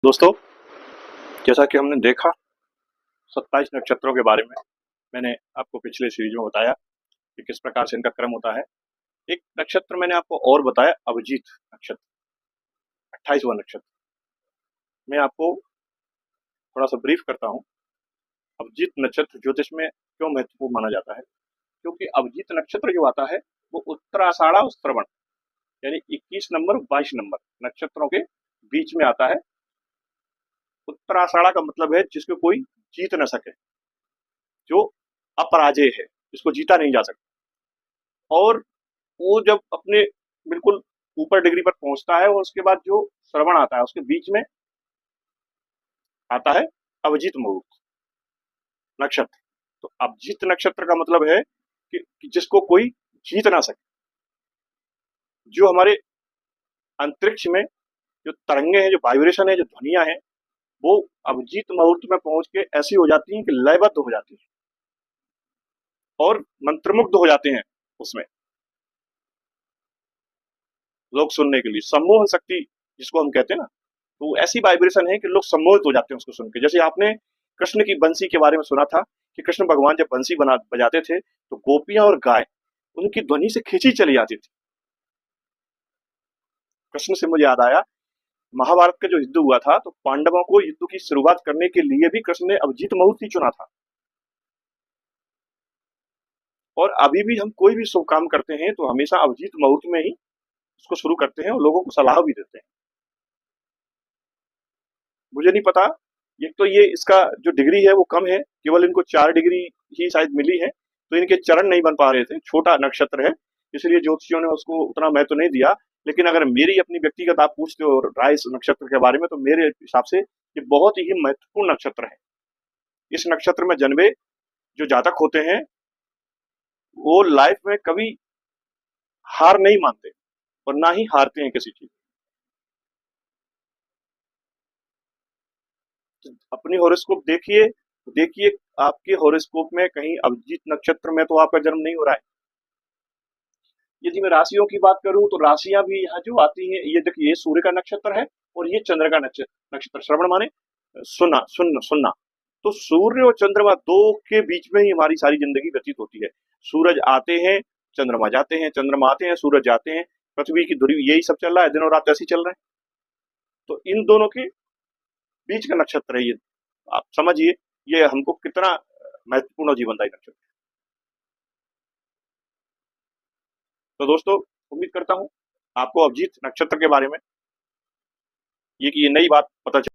दोस्तों, जैसा कि हमने देखा 27 नक्षत्रों के बारे में मैंने आपको पिछले सीरीज में बताया कि किस प्रकार से इनका क्रम होता है। एक नक्षत्र मैंने आपको और बताया, अभिजीत नक्षत्र, 28वां नक्षत्र। मैं आपको थोड़ा सा ब्रीफ करता हूँ। अभिजीत नक्षत्र ज्योतिष में क्यों महत्वपूर्ण माना जाता है? क्योंकि अभिजीत नक्षत्र जो आता है वो उत्तराषाढ़ा और श्रवण यानी 21 नंबर 22 नंबर नक्षत्रों के बीच में आता है। उत्तराषाढ़ा का मतलब है जिसको कोई जीत न सके, जो अपराजेय है, जिसको जीता नहीं जा सकता। और वो जब अपने बिल्कुल ऊपर डिग्री पर पहुंचता है और उसके बाद जो श्रवण आता है उसके बीच में आता है अभिजीत मुहूर्त नक्षत्र। तो अभिजीत नक्षत्र का मतलब है कि जिसको कोई जीत ना सके, जो हमारे अंतरिक्ष में जो तरंगे हैं, जो वाइब्रेशन है, जो ध्वनियां हैं, वो अभिजीत मुहूर्त में पहुंच के ऐसी हो जाती हैं कि लयबद्ध हो जाती हैं और मंत्रमुग्ध हो जाते हैं। उसमें लोग सुनने के लिए सम्मोहन शक्ति जिसको हम कहते हैं ना, तो ऐसी वाइब्रेशन है कि लोग सम्मोहित हो जाते हैं उसको सुन के। जैसे आपने कृष्ण की बंसी के बारे में सुना था कि कृष्ण भगवान जब बंसी बजाते थे तो गोपियां और गाय उनकी ध्वनि से खींची चली जाती थी। कृष्ण से मुझे याद आया, महाभारत का जो युद्ध हुआ था तो पांडवों को युद्ध की शुरुआत करने के लिए भी कृष्ण ने अभिजीत मुहूर्त ही चुना था। और अभी भी हम कोई भी शुभ काम करते हैं तो हमेशा अभिजीत मुहूर्त में ही उसको शुरू करते हैं और लोगों को सलाह भी देते हैं। मुझे नहीं पता, एक तो ये इसका जो डिग्री है वो कम है, केवल इनको 4 डिग्री ही शायद मिली है, तो इनके चरण नहीं बन पा रहे थे, छोटा नक्षत्र है, इसलिए ज्योतिषियों ने उसको उतना महत्व नहीं दिया। लेकिन अगर मेरी अपनी व्यक्तिगत आप पूछते हो राय इस नक्षत्र के बारे में, तो मेरे हिसाब से ये बहुत ही महत्वपूर्ण नक्षत्र है। इस नक्षत्र में जन्मे जो जातक होते हैं वो लाइफ में कभी हार नहीं मानते और ना ही हारते हैं किसी चीज। अपनी हॉरोस्कोप देखिए, देखिए आपके हॉरोस्कोप में कहीं अभिजीत नक्षत्र में तो आपका जन्म नहीं हो रहा है। यदि मैं राशियों की बात करूं तो राशियां भी यहाँ जो आती हैं, ये देखिए ये सूर्य का नक्षत्र है और ये चंद्र का नक्षत्र। नक्षत्र श्रवण माने सुनना, सुनना। तो सूर्य और चंद्रमा दो के बीच में ही हमारी सारी जिंदगी व्यतीत होती है। सूरज आते हैं, चंद्रमा जाते हैं, चंद्रमा आते हैं, सूरज जाते हैं। पृथ्वी की धुरी यही सब चल रहा है, दिन और रात ऐसे ही चल रहा है। तो इन दोनों के बीच का नक्षत्र है ये। आप समझिए ये हमको कितना महत्वपूर्ण जीवनदायी नक्षत्र। तो दोस्तों, उम्मीद करता हूँ आपको अभिजीत नक्षत्र के बारे में ये कि ये नई बात पता चली।